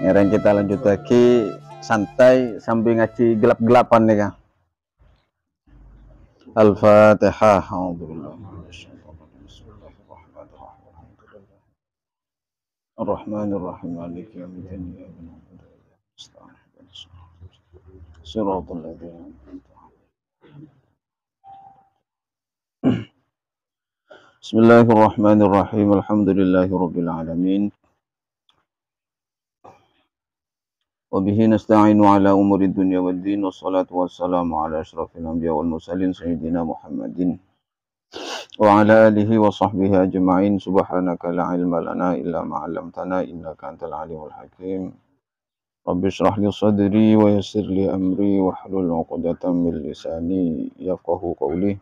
Ngereng kita lanjut lagi santai sambil ngaji gelap-gelapan nih kan. Al-Fatihah. Ar-Rahmanir-Rahim. Maliki yaumiddin. Shiratal ladzina Bismillahirrahmanirrahim. Alhamdulillahirabbil alamin. Wabihi nasta'inu ala umuri dunya waddin. Wassalatu wassalamu ala asyrafil anbiya wal mursalin sayyidina Muhammadin wa ala alihi wa sahbihi ajma'in. Subhanaka la ilma lana illa ma 'allamtana innaka antal alimul hakim. Rabbi shrah li sadri wa yassir li amri wa hlul 'uqdatam min lisani yafqahu qawli.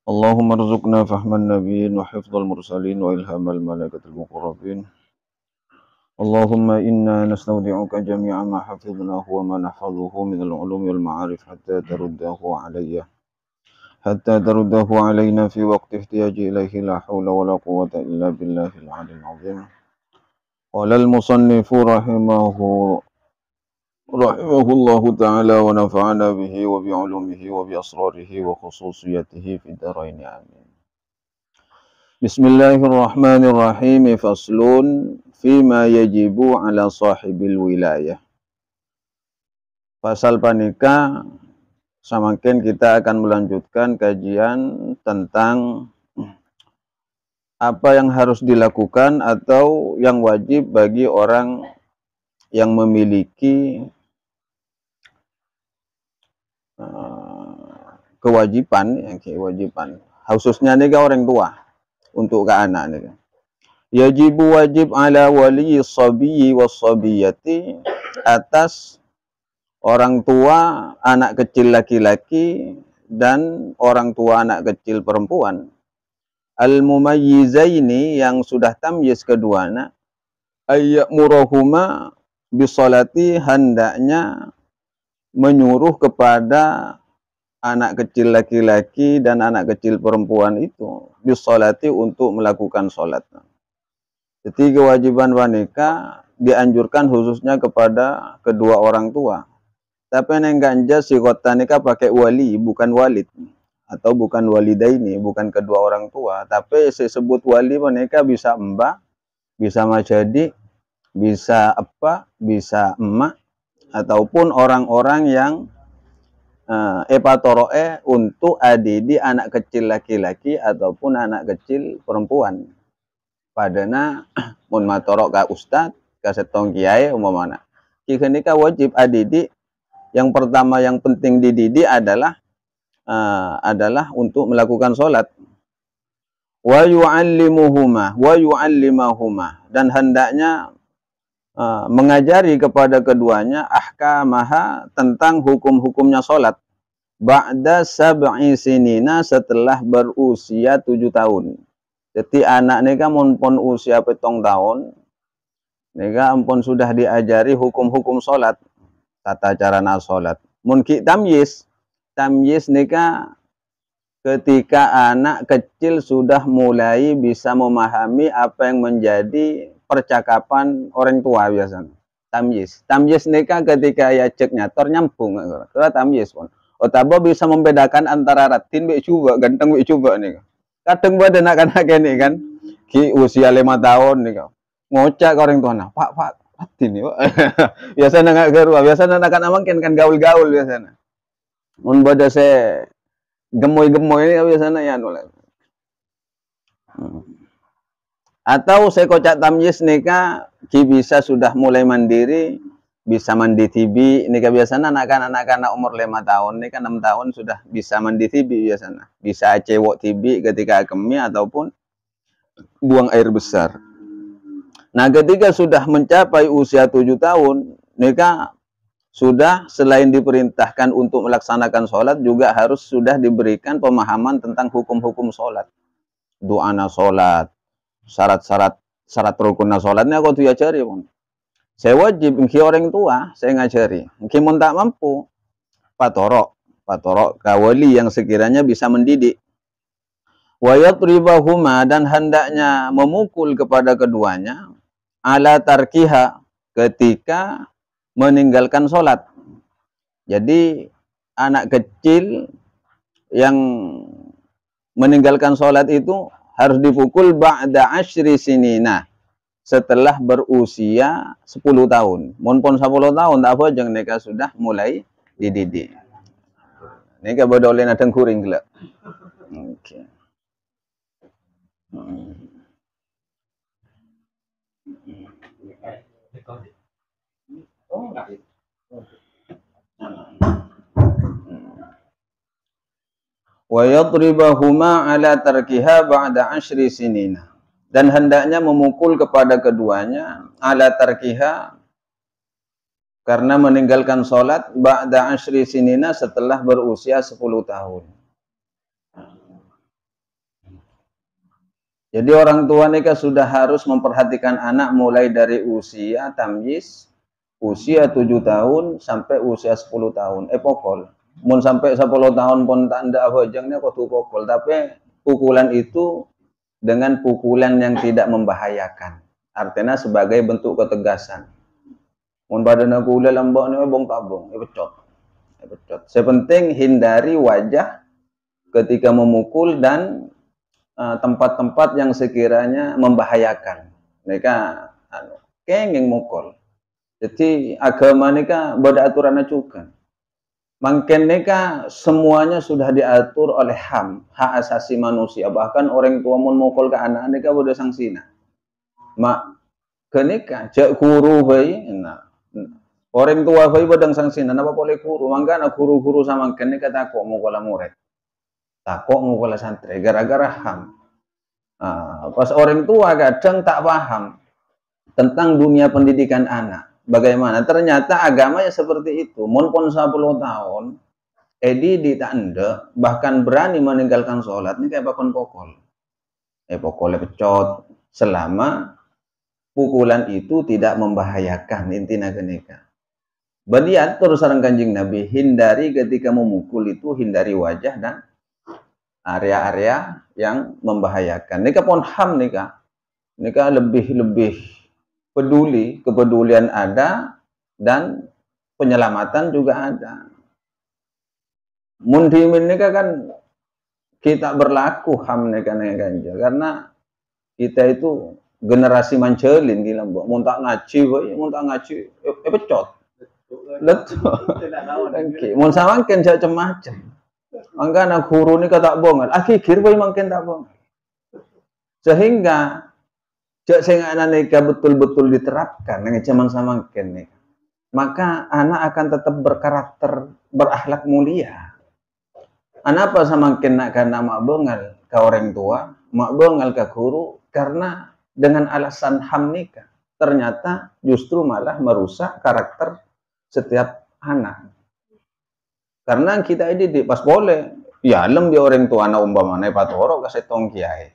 Allahumma rzuqna fahman nabiyyin wa hifdzal mursalin wa ilhamal malaikatil muqarrabin. Allahumma inna nastaudi'uka jami'a ma hafidnahu wa ma nahfazuhu min al-ulumi wal ma'arif hatta taruddahu alayna fi waqti ihtiyaji ilayhi la hawla wa la quwwata illa billahil 'aliyyil 'azim. Qala al-musannifu rahimahullahu ta'ala wa nafa'ana bihi wa bi 'ulumihi wa bi asrarihi wa khususiyatihi fid dharain amin. Bismillahirrahmanirrahim. Faslun fima yajibu ala sahibil wilayah. Pasal panika samakin kita akan melanjutkan kajian tentang apa yang harus dilakukan atau yang wajib bagi orang yang memiliki kewajiban, khususnya nih orang tua untuk ke anak nih. Yajibu wajib ala wali sabiyyi was sabiyati, atas orang tua anak kecil laki-laki dan orang tua anak kecil perempuan. Al-mumayyizaini, yang sudah tamyiz keduanya, ayyamurahuma bisolati, hendaknya menyuruh kepada anak kecil laki-laki dan anak kecil perempuan itu bisolati, untuk melakukan sholat. Jadi kewajiban wanita dianjurkan khususnya kepada kedua orang tua. Tapi yang ganja si kota nikah pakai wali, bukan walid, atau bukan walidaini, bukan kedua orang tua. Tapi disebut wali wanita bisa mbak, bisa majadi, bisa apa, bisa emak, ataupun orang-orang yang epatoroe untuk adidi anak kecil laki-laki ataupun anak kecil perempuan. Padana mun matorok ka ustad, ka setong kiai umpamana. Jika nikah wajib adidi, yang pertama yang penting dididik adalah untuk melakukan sholat. Wa yu'allimuhuma wa yu'allimahuma, dan hendaknya mengajari kepada keduanya ahkamaha, tentang hukum-hukumnya sholat. Ba'da sab'i sinina, setelah berusia 7 tahun. Jadi anak neka pun usia 7 tahun, neka pun sudah diajari hukum-hukum sholat, tata cara sholat. Mungkin tamyiz neka ketika anak kecil sudah mulai bisa memahami apa yang menjadi percakapan orang tua biasanya. Tamyiz neka ketika ya cek nyator nyambung, tamyiz pun. Otabo bisa membedakan antara ratin be coba, ganteng be coba nih. Kadang buat anak-anak ini kan, ki usia 5 tahun nih, ngocak orang tua, nah, pak, ini, biasanya nggak gerua, biasanya anak-anak kan gaul-gaul biasanya. Mun pada saya gemoy-gemoy ini biasanya ya nolak. Atau saya kocak tamyiz nika, ki bisa sudah mulai mandiri, bisa mandi tibi, nika biasanya anak-anak umur 5 tahun, nika 6 tahun sudah bisa mandi tibi biasanya. Bisa cewek tibi ketika kemi ataupun buang air besar. Nah, ketika sudah mencapai usia 7 tahun, nika sudah selain diperintahkan untuk melaksanakan sholat, juga harus sudah diberikan pemahaman tentang hukum-hukum sholat. Doana sholat, syarat rukunna sholatnya kau diajari pun. Saya wajib, ngki orang tua, saya ngajari. Ngki mun tak mampu, patorok kawali yang sekiranya bisa mendidik. Wa yatribahuma, dan hendaknya memukul kepada keduanya, ala tarkiha, ketika meninggalkan sholat. Jadi anak kecil yang meninggalkan sholat itu harus dipukul ba'da asyri sinina, setelah berusia 10 tahun. Mun 10 tahun tak apa jangan mereka sudah mulai dididik. Nika bodolin adeng kuring gelak. Oke. Wa yadribahuma ala tarkiha ba'da asyri sinina. Dan hendaknya memukul kepada keduanya ala tarkiha, karena meninggalkan sholat ba'da asyri sinina, setelah berusia 10 tahun. Jadi orang tua nikah sudah harus memperhatikan anak mulai dari usia tamyiz, usia 7 tahun sampai usia 10 tahun. Pokol. Mun sampai 10 tahun pun tak ndak hojangnya kudu pokol, tapi pukulan itu dengan pukulan yang tidak membahayakan. Artinya sebagai bentuk ketegasan. Mun badan aku ulah lambak ni bong tabung, pecot. Pecot. Sepenting hindari wajah ketika memukul dan tempat-tempat yang sekiranya membahayakan. Mereka kenging mukul. Jadi agama nika beda aturannya juga. Mungkin nika semuanya sudah diatur oleh HAM, hak asasi manusia. Bahkan orang tua mau mukul ke anak nika beda sanksina. Mak kenika jak guru bayi, nah orang tua bayi bedang sanksina, napa boleh guru? Mangga anak guru-guru sama kenika takut mukul murid. Takut mukul santri gara-gara HAM. Pas orang tua kadang tak paham tentang dunia pendidikan anak. Bagaimana? Ternyata agama ya seperti itu. Mun pun 10 tahun, di tak ende, bahkan berani meninggalkan sholat, ini kayak bakon pokol. Pokolnya pecot, selama pukulan itu tidak membahayakan, intinya kenika. Badiatur sareng Kanjeng Nabi, hindari ketika memukul itu, hindari wajah dan area-area yang membahayakan. Nika pun HAM nika lebih peduli, kepedulian ada dan penyelamatan juga ada. Mundimin nika kan kita berlaku HAM nika ganja, karena kita itu generasi mancelin gila mbok. Mun tak ngaji boy, mun tak ngaji pecot. Betul. Oke, mun samangken jak cemacem. Mangga anak guru ini kata bongan, akhir boy makin tak bongan. Sehingga jak sing anak nika betul-betul diterapkan dengan zaman samangken nih, maka anak akan tetap berkarakter, berakhlak mulia. Anak apa samangken nak karena mak bongal ke orang tua, mak bongal ke guru, karena dengan alasan HAM nikah, ternyata justru malah merusak karakter setiap anak. Karena kita ini pas boleh, ya lem dia orang tua anak umpamanya patoro kasih tong kiai,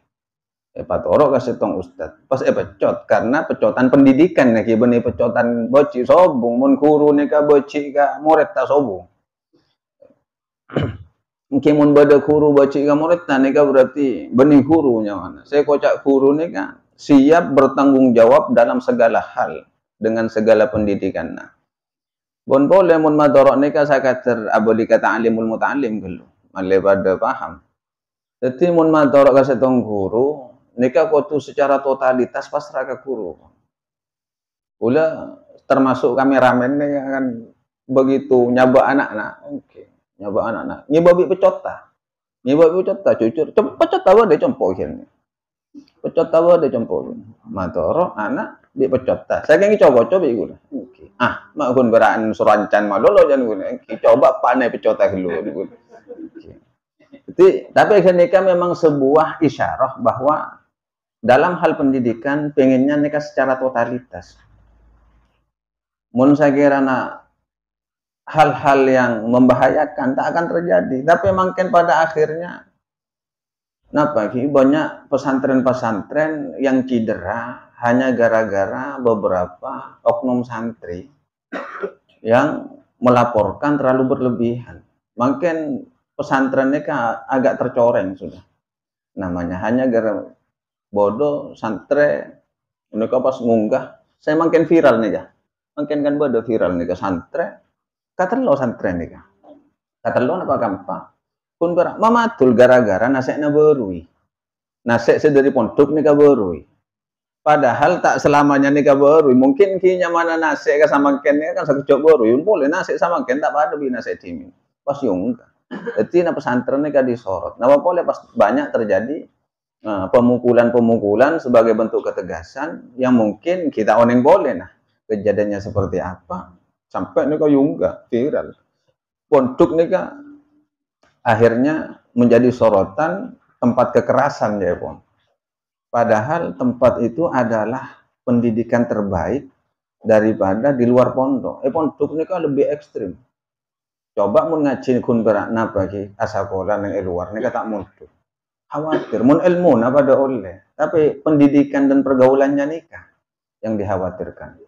patoro kasih tong ustad, pas pecot karena pecotan pendidikan nih, benih pecotan boci sobung, mun guru nih ka boci ka murid tak sobung. Mungkin mun bada guru boci ka murid nih ka berarti benih gurunya mana. Saya kocak guru nih ka siap bertanggung jawab dalam segala hal dengan segala pendidikan. Nah, bon boleh mun madorok nika sakater abodi kata alimul muta'alim gelu male pada paham. Jadi mun madorok ka setong guru nika kudu secara totalitas pasrah ke guru. Ula termasuk kameramen nih kan begitu nyaba anak-anak. Oke, nyaba anak-anak. Nyebabi pecota. Nyebabi pecota jujur. Pecot tawa deh compokin. Pecot tawa deh compokin. Madorok anak di pecota. Saya kengki coba iku. Oke. Mak gun beraan surancan malolo jan gun. Coba panai pecota dulu. Jadi, tapi kenika memang sebuah isyarah bahwa dalam hal pendidikan pengennya nikah secara totalitas. Mun saya kira hal-hal yang membahayakan tak akan terjadi. Tapi makin pada akhirnya banyak pesantren-pesantren yang cedera hanya gara-gara beberapa oknum santri yang melaporkan terlalu berlebihan. Makin pesantrennya agak tercoreng sudah. Namanya hanya gara bodoh santri mereka pas ngunggah, saya makin viral nih ya. Mungkin kan bodo viral nih ke santri. Kata lo santri nih kan. Kata lo apa gampang. Pun berak mamatul gara-gara naseknya berui. Nasek sedari pondok nih berui. Padahal tak selamanya nih berui. Mungkin kinya mana nasek ke sama kennya kan sekejap berui. Boleh nasek sama ken tak pada bi nasek timin. Pas yung enggak. Jadi na pesantren nih disorot. Nah boleh pas banyak terjadi pemukulan-pemukulan sebagai bentuk ketegasan yang mungkin kita oneng boleh nah kejadiannya seperti apa sampai nih juga viral pondok nih akhirnya menjadi sorotan tempat kekerasan ya pun padahal tempat itu adalah pendidikan terbaik daripada di luar pondok pondok nih lebih ekstrim coba mau ngaji kun berak napa ki asakola yang luar nih tak muncul khawatir mun ilmu apa ada oleh tapi pendidikan dan pergaulannya nikah yang dikhawatirkan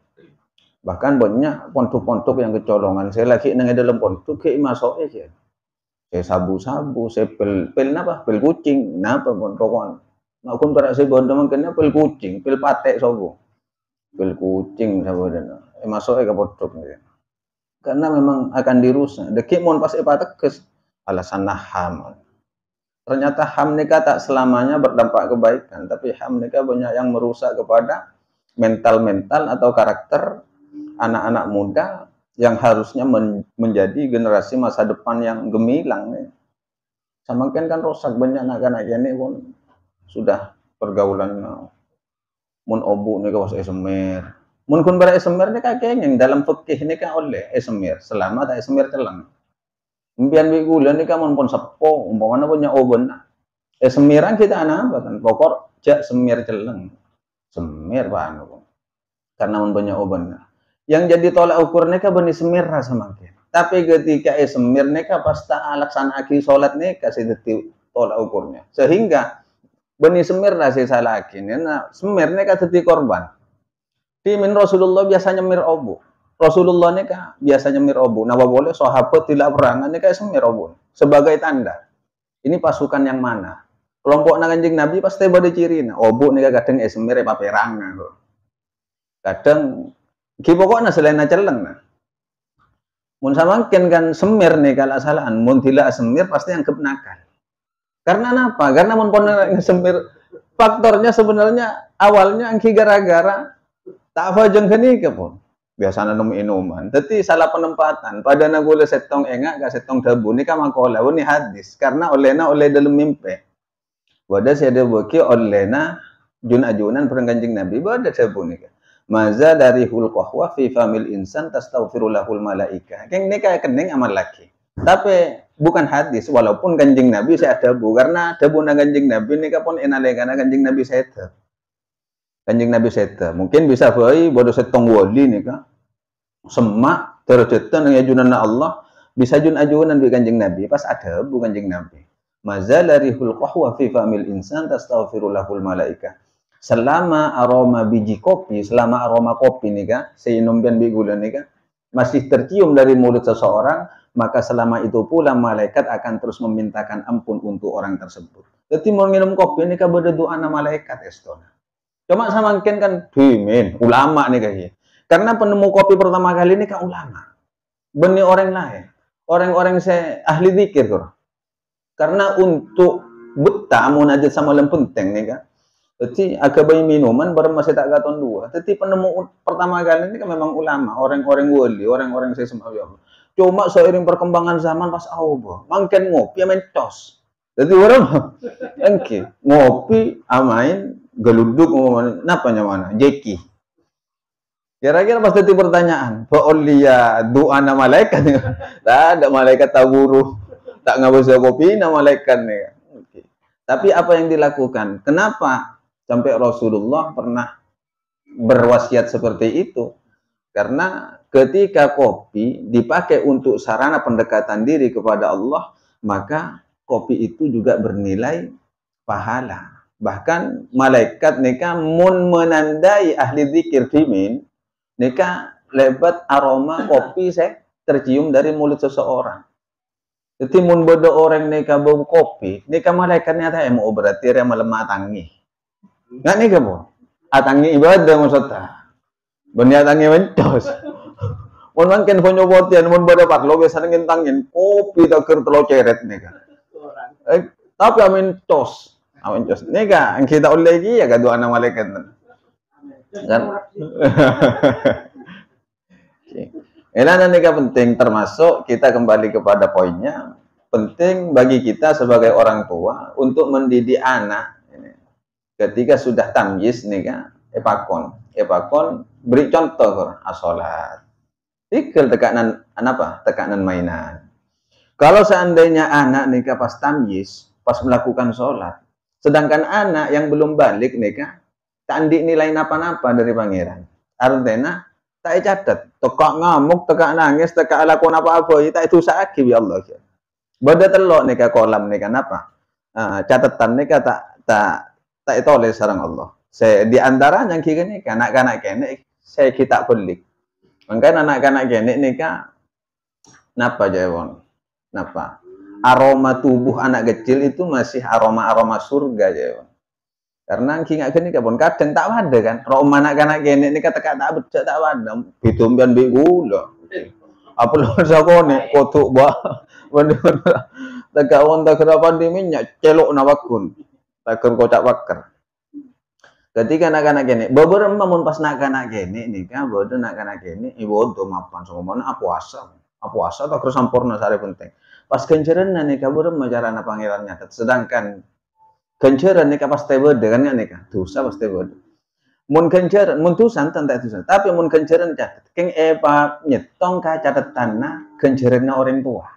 bahkan banyak pondok-pondok yang kecolongan saya lagi nang dalam pondok kayak masuk aja saya sabu-sabu saya pel napa pel kucing napa pondokon nak kun berak saya bondo mangkene pel kucing pel patek sobo pel kucing sabodan masuk ke pondok karena memang akan dirusak dekik mon pas patek alasan ham. Ternyata HAM nikah tak selamanya berdampak kebaikan, tapi HAM nikah banyak yang merusak kepada mental-mental atau karakter anak-anak muda yang harusnya menjadi generasi masa depan yang gemilang. Sama kan rusak banyak anak-anak ini pun sudah pergaulannya. Mun obu nikah was esemer. Mun kun bara esemer nikah kengeng dalam fikih nikah oleh esemer selama tak esemer telang. Impian bigulan nih kamu pun sepo, umpamanya punya oven. Semiran kita anak apa kan? Pokok jak semir celeng, semir pan. Karena punya oven. Yang jadi tolak ukurnya kan benih semir rasa makin. Tapi ketika semir neka pasti alasan aki sholat neka sih tolak ukurnya. Sehingga benih semir rasa salah aki. Nah semir neka jadi korban. Dimin Rasulullah biasanya mir obu. Rasulullah ini kan biasanya mirobu. Nah, boleh sahabat tidak perangan ini kayak mirobu sebagai tanda. Ini pasukan yang mana? Kelompok Kanjeng Nabi pasti pada ciri. Nah, obu nih kadang esmir apa perang. Kadang pokoknya selain celeng. Nah. Mun sama kan semir nih kalau salaan. Mun tidak semir pasti yang nakal. Karena apa? Karena mun pon semir faktornya sebenarnya awalnya angki gara-gara tak fajeng kenika pun. Biasanya nemu inuman. Tapi salah penempatan. Pada nagula setong engak, gak setong dabu. Ini kan makola. Ini hadis. Karena olehna oleh dalam mimpi. Wadah saya ada baki olehna jun ajunan perang Kanjeng Nabi. Wadah dabu nih. Maza dari hulqahwa fi famil insan tastaghfirulahul malaika. Keng ini kayak kening amal laki. Tapi bukan hadis. Walaupun Kanjeng Nabi saya dabu. Karena dabu na Kanjeng Nabi ini kapun enalekana Kanjeng Nabi saya Kanjeng Nabi seta. Mungkin bisa bayi bodoh setong wali nih kan. Semak tercetan dengan ajunan Allah bisa ajunan di Kanjeng Nabi pas ada bukan Kanjeng Nabi. Mazala rihul qahwa fi famil insan tastaghfirulahul malaika. Selama aroma biji kopi, selama aroma kopi nih kan, seinombian bigulan nih kan, masih tercium dari mulut seseorang, maka selama itu pula malaikat akan terus memintakan ampun untuk orang tersebut. Jadi mau minum kopi ini kan berdoa nama malaikat estona. Cuma sama kan dimin ulama nih kayaknya. Karena penemu kopi pertama kali ini kan ulama. Benih orang lain. Orang-orang saya ahli zikir tuh. Karena untuk betah munajat sama lem penting nih kan. Jadi agak banyak minuman baru masih tak katon dua. Jadi penemu pertama kali ini kan memang ulama, orang-orang wali, orang-orang saya semua. Cuma seiring perkembangan zaman pas Allah, makin ngopi mentos. Jadi orang engki ngopi amain geluduk napa mana jeki kira-kira pas itu pertanyaan fa'uliya doa nama malaikat tak ada malaikat taburu tak ngabus kopi nama malaikat nih okay. Tapi apa yang dilakukan kenapa sampai Rasulullah pernah berwasiat seperti itu karena ketika kopi dipakai untuk sarana pendekatan diri kepada Allah maka kopi itu juga bernilai pahala. Bahkan malaikat nika mun menandai ahli zikir dimin nika lebat aroma kopi saya tercium dari mulut seseorang. Jadi mun bodo orang nika bau kopi, nika malaikatnya ada mau berarti dia melemah tangi. Nggak nika bu, atangi ibadah maksudnya. Benih atangi mentos. Mun mangken fonyo potian mun bada parlo biasane ngintangin kopi taker telo ceret nika. Tapi amin tos. Amin tos. Nika ang kita ulai lagi ya kadua anak malaikat. Kan? Elana nika penting, termasuk kita kembali kepada poinnya, penting bagi kita sebagai orang tua untuk mendidik anak ketika sudah tamyiz nika epakon beri contoh asolat tikil tekanan apa tekanan mainan. Kalau seandainya anak nika pas tamyiz pas melakukan sholat, sedangkan anak yang belum balik nika tak nilai napa-napa dari pangeran, artinya tak catat, tekak ngamuk, tekak nangis, tekak lakon apa-apa, tak itu sakit ya Allah. Bada telok nika kolam nika napa? Catatan nika tak itu oleh sarang Allah. Saya di antara yang kira nika anak-anak kene saya kita pelik. Makanya anak-anak kene nika napa jawon? Napa? Aroma tubuh anak kecil itu masih aroma surga jawon. Karena kinga gini kapon kadang tak ada kan. Aroma anak-anak kene nika tak becak tak ada. Bitumbian bigula. Apa lu sakone kotuk ba. Bener-bener tegak wonten kerapan di minyak celok nawakun. Taker kocak bakar. Ketika anak-anak kene, beberapa mun pas anak-anak kene nika bodo anak-anak kene ibodo mapan somona puasa tak sampurna sare penting. Pas kencerenna nika beberapa carana pangeran nyatet. Sedangkan kenceran nika pas tebede kan nika dosa pas tebede. Mun kenceran mun tusan tak tusan. Tapi mun kenceran catet. Keng epa nyetong ka catetanna kenceranna orang tua.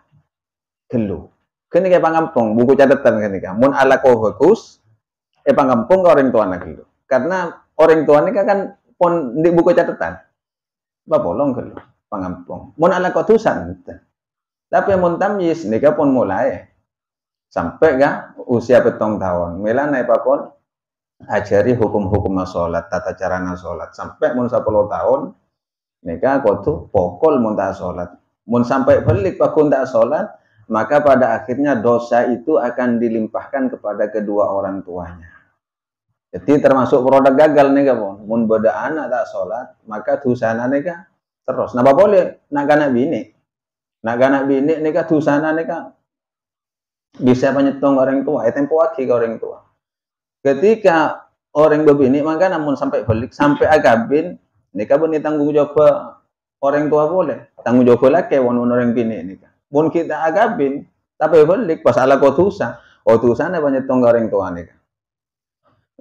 Gelu. Kene kayak pangampung buku catatan kan nika. Mun ala fokus pangampung ka orang tua na gelu. Karena orang tua nika kan pon di buku catatan. Bapolong gelu pangampung. Mun ala kotusan. Tapi mun tamyiz nika pun mulai sampai ga usia 7 tahun. Melana pakon ajari hukum-hukum salat, tata cara salat. Sampai mun 10 tahun nika kudu pokol mun tak salat. Mun sampai belik pakon tak salat, maka pada akhirnya dosa itu akan dilimpahkan kepada kedua orang tuanya. Jadi termasuk produk gagal nih kapon. Mun beda anak tak salat, maka dosana nika terus. Napa boleh nak anak bini. Nak anak bini nika dosana nika bisa menyetong orang tua, tempo lagi ke orang tua. Ketika orang begini, maka namun sampai balik, sampai agabin, nika pun tanggung jawab orang tua boleh, tanggung jawab lagi orang bini nika. Pun kita agabin, tapi balik pas ala kotusa nih menyetong orang tua nika.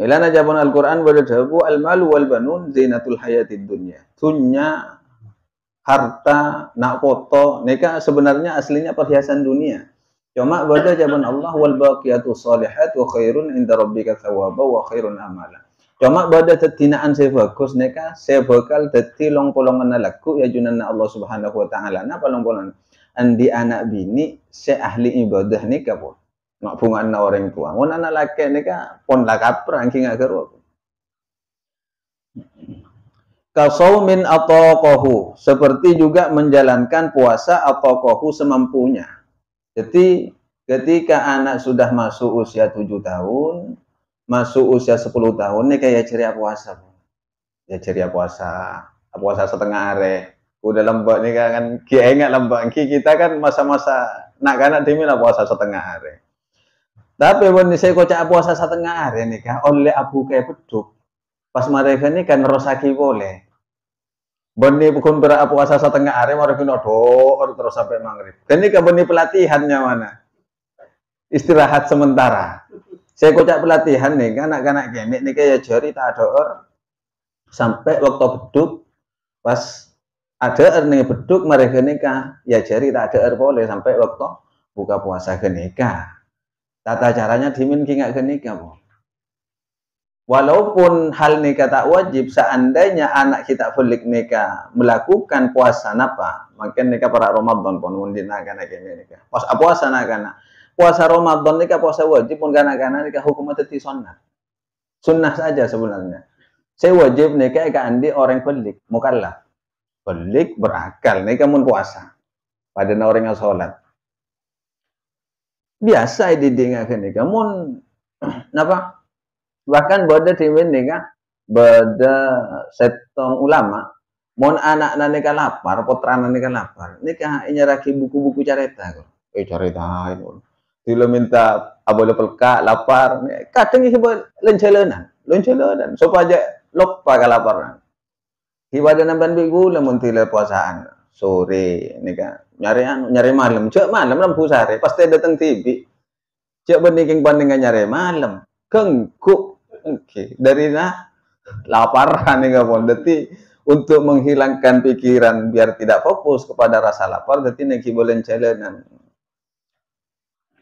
Ilana jabun Al-Quran berdabu al-malu wal banun zinatul hayatid dunya. Dunya, harta, nak foto, nika sebenarnya aslinya perhiasan dunia. Cuma pada zaman Allah wal baqiyatus shalihat wa khairun inda rabbika thawaba wa khairun amala. Cuma pada tetinaan saya bagus nika saya bakal dadi long-polongan laku ya junanna Allah Subhanahu wa taala. Napa long-polongan? Andi anak bini saya ahli ibadah nika pun. Mak bungan orang tua. Mun anak laki nika pon lakapra angking ageru. Kasaumin ataqahu, seperti juga menjalankan puasa ataqahu semampunya. Jadi ketika anak sudah masuk usia 7 tahun, masuk usia 10 tahun nih kayak ceria puasa. Ya ceria puasa setengah hari. Udah lembek nih kan enggak lembek. Kita kan masa-masa nak dimana puasa setengah hari. Tapi when saya kocak puasa setengah hari nih kan oleh abu kayak beduk. Pas mereka ini kan rosaki boleh. Beni bukan puasa setengah hari, mereka doa terus sampai maghrib. Dan ini kan beni pelatihannya mana? Istirahat sementara. Saya kocak pelatihan nih, anak-anak gini nih kayak jari tak ada sampai waktu beduk. Pas ada nih beduk mereka nikah, ya jari tak ada boleh sampai waktu buka puasa kenikah. Tata caranya dimin nggak kenikah, walaupun hal nikah tak wajib, seandainya anak kita belik nikah melakukan puasa napa, makin nikah para Ramadan pun mundin anak ini nikah. Pas puasa anak-anak, puasa Ramadan nikah puasa wajib pun anak-anak nikah hukumnya teti sunnah saja sebenarnya. Saya wajib nikah andi orang belik, mukallaf, belik berakal nikah mun puasa, pada orang yang sholat. Biasa didengarkan nikah mun napa? Bahkan pada timin nikah pada setong ulama Mon anak nika lapar, putrana nika lapar. Nika nyeraki buku-buku carita kok. Carita itu. Tilo minta abole pelka lapar. Kadang hiba lencelenan, supaya lupa kalaparan. Hiba dan namban bigu lamun tilo puasaan sore nika nyari malam. Cek malam lam pusare pasti datang TV. Cek beniking bandingan nyari malam. Kengkuk. Oke, dari lapar nika pon. Deti untuk menghilangkan pikiran biar tidak fokus kepada rasa lapar, jadi neki boleh lencelenan.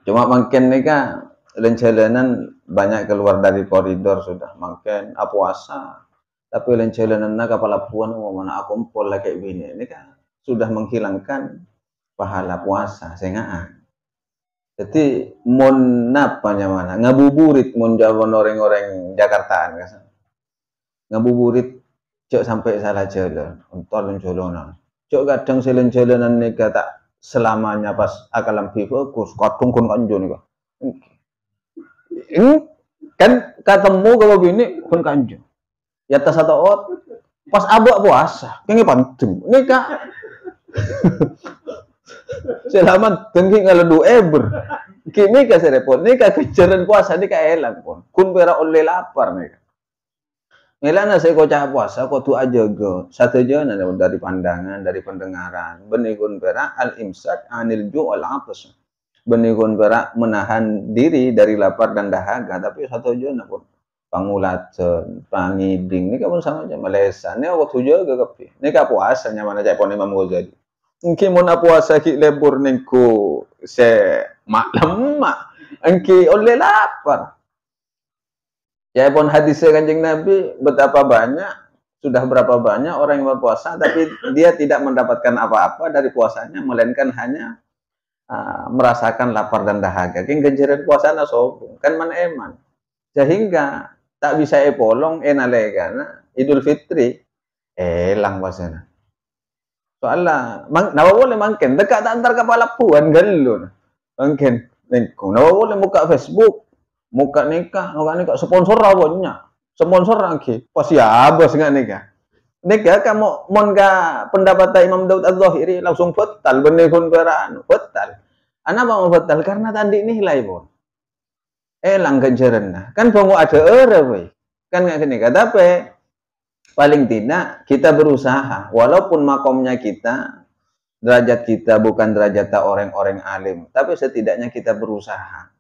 Cuma makin nika lencelenan banyak keluar dari koridor sudah makin puasa. Tapi lencelenan kepala puan mau mana aku empol lagi begini. Ini kan sudah menghilangkan pahala puasa sengaan. Jadi mon napanya mana ngabuburit mon jawan orang-orang Jakartaan kan. Ngabuburit cok sampai salah jalan, untuk lencolonan. Cok kadang selenjolonan nika tak selamanya pas akalam fokus, kadung kon kanjo nika. Kan ketemu kalau bini kon kanjo. Ya tas atau ot, pas abak puasa, kengi pantung. Nika selamat tengki ngaledu eber. Kini ka serepot, nika kejaran puasa nika elang pon. Kun pera oleh lapar nika. Ngelana saya kocak puasa, kau tu aja go. Satu jana dari pandangan, dari pendengaran. Benikun perak al-imsak anil ju al-atas. Benikun perak menahan diri dari lapar dan dahaga. Tapi satu jana pun pangulatan, pangiding. Ini kan sama aja Malaysia. Ini waktu juga kepi. Ini kan puasa nyaman aja pon Imam Ghazali. Mungkin mau puasa ki lebur nengku se malam mak. Engki oleh lapar. Ya pun hadisnya Kanjeng Nabi betapa banyak, sudah berapa banyak orang yang berpuasa tapi dia tidak mendapatkan apa-apa dari puasanya melainkan hanya merasakan lapar dan dahaga. King ganjaran puasana sobung kan man eman. Sehingga tak bisa polong karena Idul Fitri lang puasana. Soalnya nawa boleh mangken dekat antar kepala puan galun. Mangken nengko nawa boleh buka Facebook muka nikah sponsor rawonnya sponsor lagi pas ya bos nggak nikah kamu mon ka pendapat Imam Daud Az-Zahiri langsung batal benikun peraan batal anak mau batal karena tadi nilai pun elang ganjaran kan bangu ada we kan nggak nikah tapi paling tidak kita berusaha walaupun makomnya kita derajat kita bukan derajat orang-orang alim tapi setidaknya kita berusaha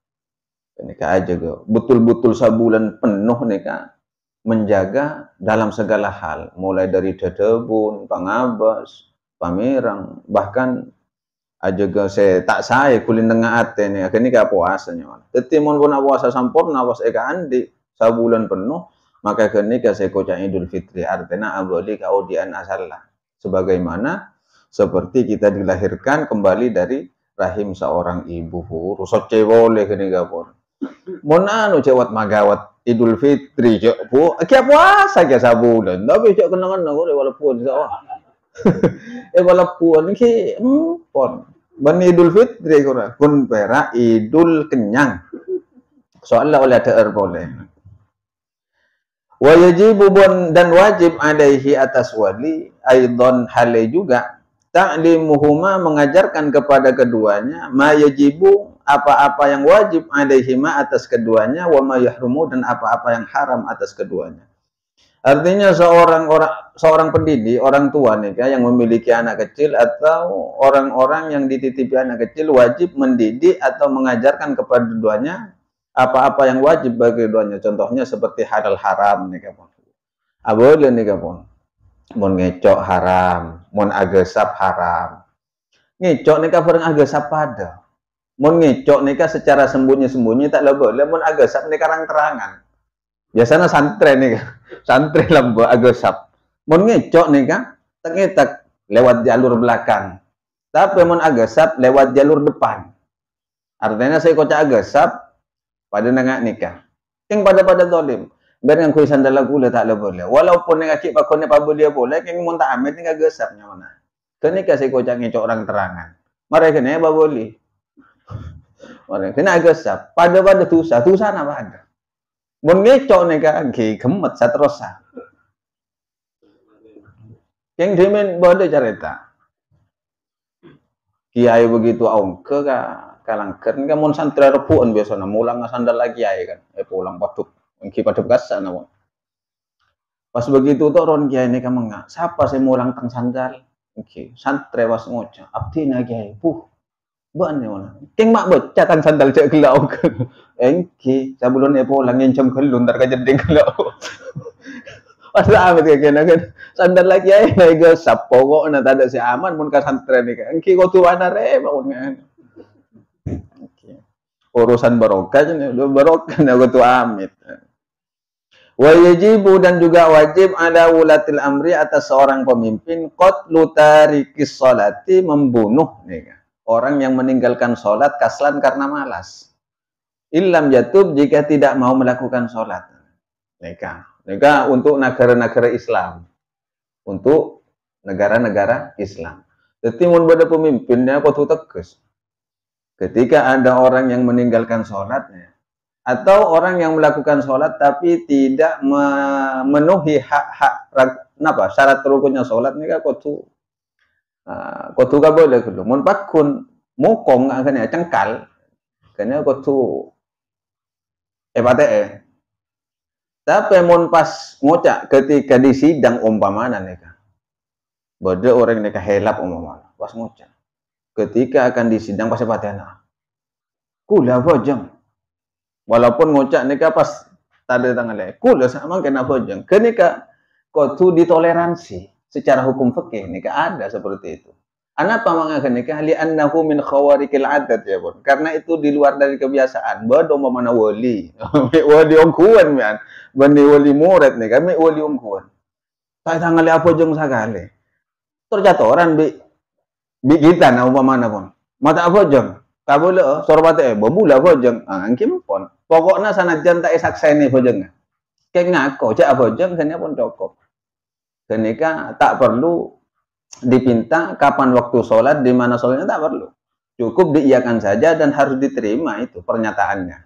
nikah aja go betul-betul sebulan penuh nikah menjaga dalam segala hal mulai dari dedebun, pangabas, pamirang bahkan aja go saya kulin tengah ate nih akhirnya nikah puasanya tetapi mon pun puasa sampurna was eka andi sebulan penuh maka kenika saya kocak Idul Fitri artinya abadi kaudian asallah sebagaimana seperti kita dilahirkan kembali dari rahim seorang ibu rusot cewole kenika pun mon anu cewat magawat Idul Fitri cok bu kia puasa kia sabulan tapi cok kenangan aku walaupun sawah walaupun ki pon ban Idul Fitri kun pera Idul kenyang soalnya oleh ada boleh wa yajibu dan wajib alaihi atas wali aidon hale juga ta'limuhuma mengajarkan kepada keduanya ma yajibu apa-apa yang wajib alaihima atas keduanya wa ma yahrumu dan apa-apa yang haram atas keduanya. Artinya seorang pendidik, orang tua nih yang memiliki anak kecil atau orang-orang yang dititipi anak kecil wajib mendidik atau mengajarkan kepada keduanya apa-apa yang wajib bagi keduanya. Contohnya seperti halal haram nih kapun. Boleh nih kapun. Mon ngecok haram, mon agesap haram. Ngecok nih kapun agesap pada. Mun ngecok nikah secara sembunyi-sembunyi tak boleh, mun agesap nikah terang-terangan. Biasanya santri nikah, santri lembo agesap. Mun ngecok nikah tak lewat jalur belakang. Tapi mun agesap lewat jalur depan. Artinya saya kocak agesap pada nengak nikah. Yang pada dolim. Biar yang kuisan dalam kulit tak boleh. Walaupun nikah cik pakonnya pak boleh boleh, yang mun tak amit nikah agesapnya mana. Kenika saya kocak ngecok orang terangan. Mereka nih apa boleh. Orang kena agesap pada tusa apa ada mun ngecok nih kan gemet satrosa Yang dimin bodoh cerita. Kiai begitu ke kalangker kan mun santri repuan biasanya mulang sandal lagi kiai kan. Pulang paduk. Engki paduk kasan apa. Pas begitu tuh ron kiai ini kamu nggak. Siapa sih mulang tang sandal? Engki santri was ngoca. Abdi na kiai. Buan ya mana. Keng mak baca tang sandal cek gelau ke. Engki sabulun pulang ngencem gelun tar kajeding gelau. Masa amat kayak gini kan sandal lagi ya naik sap pokok na tada si aman mun ka santren ni kan engki ko tuana re bangun kan urusan barokah nih barokah na ko amit wa yajibu dan juga wajib ada wulatil amri atas seorang pemimpin qatlu tarikis sholati membunuh nih kan orang yang meninggalkan sholat kaslan karena malas illam jatub jika tidak mau melakukan sholat nih kan mereka untuk negara-negara Islam, untuk negara-negara Islam. Jadi mun pada pemimpinnya kudu tegas. Ketika ada orang yang meninggalkan sholatnya, atau orang yang melakukan sholat tapi tidak memenuhi hak-hak syarat rukunnya sholat ini kan kudu gak boleh kudu. Mun pakun mukong akan ya cengkal, karena kudu tapi mun pas ngocak ketika di sidang umpamana nika. Bode orang nika helap umpamana pas ngocak. Ketika akan disidang pas patena. Kula bojong. Walaupun ngocak nika pas tanda tangan le. Kula sama kena bojong. Kenika kudu ditoleransi secara hukum fikih nika ada seperti itu. Anapa mangakan nikah li annahu min khawarikil adat ya pun. Karena itu di luar dari kebiasaan. Bodo mana wali. Wali ongkuan man. Bani wali murid nih kami wali ongkuan. Saya tanggal apa jeng sakali. Terjaturan bi kita na umpamana pun. Mata apa jeng? Kabule sorbate babula apa jeng? Angkim pun. Pokoknya sanajan tak sakseni bojeng. Kayak ngako cak apa jeng kene pun cukup. Kenika tak perlu dipinta kapan waktu sholat, di mana sholatnya tak perlu. Cukup diiyakan saja dan harus diterima itu pernyataannya.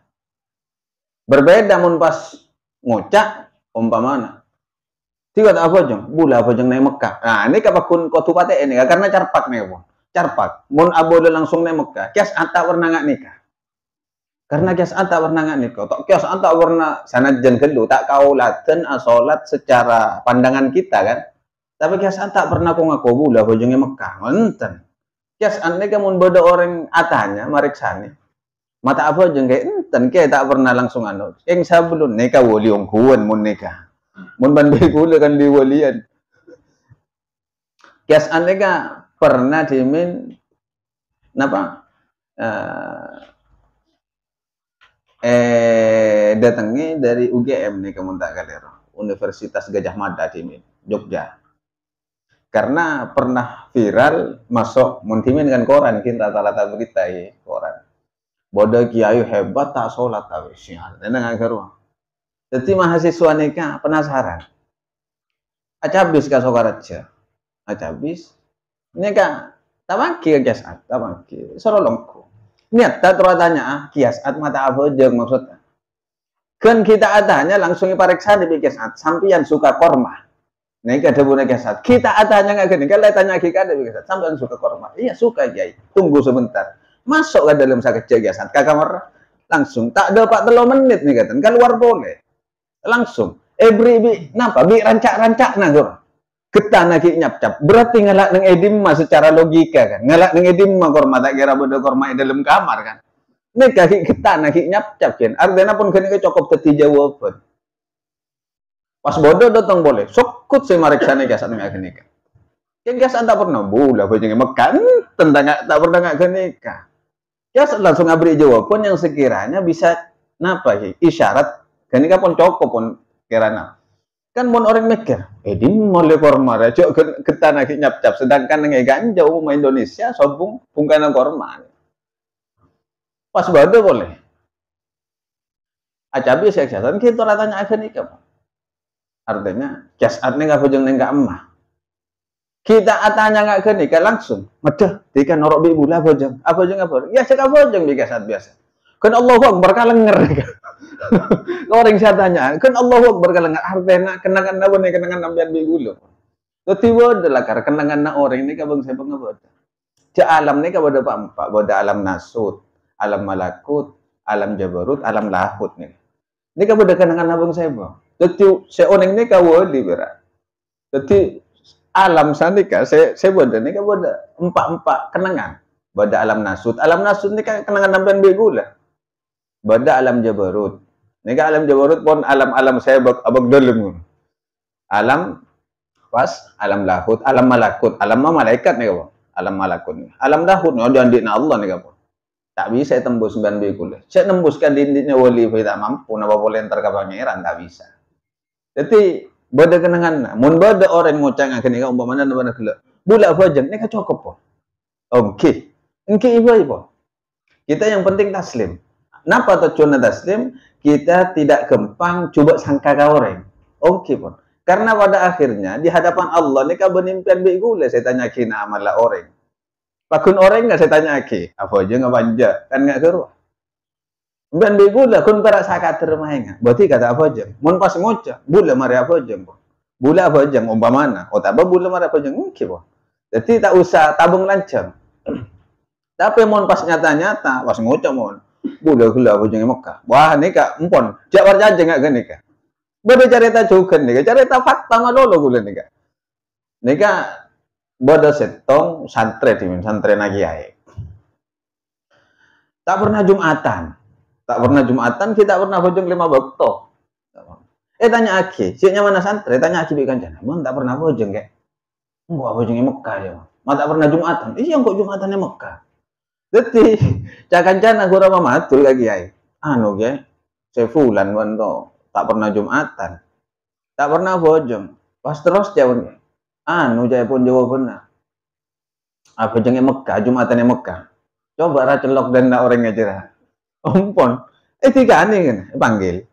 Berbeda mun pas ngocak umpamana. Tiga tak apa jeng, bula apa jeng naik Mekah. Nah ini kapakun kotu pate ini karena carpak nih pun. Carpak. Mun abode langsung naik Mekah. Kias anta pernah nggak nikah. Karena kias anta pernah nggak nikah. Tok kias anta pernah sanajan kedua tak kaulaten sholat secara pandangan kita kan. Tapi kiasan tak pernah ko ngaku bula bojongnya Mekah. Enten. Kiasan ini kamu bodo orang atanya mariksani. Mata apa jeng kayak enten kayak tak pernah langsung anu. Yang sebelum nikah wali ongkuan mun nikah. Mun bandai kula kan di walian. Kiasan ini pernah dimin napa? Datangnya dari UGM nih kamu tak kalero. Universitas Gajah Mada dimin Jogja. Karena pernah viral masuk muntimin kan koran kita rata-rata berita ya koran. Bodoh kiai hebat tak sholat tak sial. Nenang agar jadi mahasiswa nikah penasaran. Acabis ka sokaraja. Acabis nikah tamaki kiasat tamaki sorolongku. Niat tak tanya kiasat mata apa jeng maksudnya. Kan kita adanya langsung ipariksa di kiasat sampian suka korma. Nih ada bunak kiasat. Kita adanya nggak gini. Kalau tanya kita ada kiasat. Sampai suka korma. Iya suka kiai. Tunggu sebentar. Masuk ke dalam sakit kiasat. Ke kamar langsung. Tak ada 4 menit nih kata. Keluar boleh. Langsung. Beri napa? Bi rancak-rancak nagor. Kita naki nyap-cap. Berarti ngelak neng edimma secara logika kan. Ngelak neng edimma korma tak kira bodoh korma di dalam kamar kan. Nih kaki kita naki nyap-cap kan. Artinya pun kini cukup teti jawaban. Pas bodoh datang boleh. Sokut si mariksane kiasat nggak nikah. Yang kiasat tak pernah bula bojongnya Mekah. Tentang tak pernah nggak nikah. Kiasat langsung ngabri jawaban yang sekiranya bisa napa sih isyarat. Kenika pun cukup pun kirana. Kan mon orang mikir. Di mulai korma cok kita naki nyap-cap. Sedangkan nggak ganja umum Indonesia sobung bungkana korma. Pas bodoh boleh. Acabi saya kiasat kita ratanya akhir nikah. Artinya kiasat nggak bojong nggak emah. Kita atanya nggak ke nikah langsung. Madah, jika norok bi bula bojong. Apa bojong apa? Ya cakap bojong bi kiasat biasa. Kan Allahu Akbar kalenger. Orang saya tanya, kan Allahu Akbar kalenger. Artinya kenangan apa nih kenangan ambian bi bulu. Dadi bodo lah karena kenangan na orang ini kabang saya bodo. Cak alam ni ka bodo empat, bodo alam nasut, alam malakut, alam jabarut, alam lahut ni. Ni ka bodo kenangan abang saya bodo. Dadi seorang ni ka wali berat. Dadi alam sanika saya bodo ni ka bodo empat kenangan. Bodo alam nasut ni ka kenangan sampean bego lah. Bodo alam jabarut. Ni ka alam jabarut pun alam-alam saya abang dalam. Alam pas alam lahut, alam malakut, alam malaikat ni ka. Alam malakut ni. Alam lahut ni ada andikna Allah ni ka. Tak bisa tembus 9 bego. Saya nembuskan dindiknya wali tak mampu napa boleh entar ka pangeran tak bisa. Jadi bodo kenangan. Mun bodo orang ngocang akan ka umpamana napa gelek. Bulak fajeng ni ka cukup po. Okey. Engke ibu. Kita yang penting taslim. Napa tujuan taslim? Kita tidak gampang coba sangka ka orang. Okey pun. Karena pada akhirnya di hadapan Allah ni ka benimpian baik gula saya tanya kina amal orang. Pakun orang enggak saya tanya ke, apa aja enggak banja, kan enggak keruh. Benimpian baik gula kun perak sakat termainga. Berarti kata apa aja? Mun pas ngoca, bula mari apa aja, bula apa aja umpamana. Oh tak bula mari apa aja mungkin, po. Jadi tak usah tabung lancang. Tapi mun pas nyata-nyata, pas ngoca mon, bula gula apa aja Mekah. Wah ni kak empon, jak warja enggak gini kak. Bodo cerita juga nih, cerita fakta malolo gula nih kak. Nih kak, bodo setong santri nagiai. Tak pernah Jumatan, kita pernah bojong 5 waktu. Tanya Aki, siapnya mana santri? Tanya Aki bikin jana. Mon tak pernah bojong kak. Enggak bojongnya Mekah ya. Mau tak pernah Jumatan? Iya kok Jumatannya Mekah. Jadi, cakan jana gua ramah matul lagi ay. Anu kak, sefulan wanto. Tak pernah Jumatan, tak pernah bojong. Pas terus jawabnya, anu jaya pun jawabannya. Apa jengnya Mekah, Jumatannya Mekah. Coba racelok dan orang ngajar. Ompon, tiga aneh kan, panggil.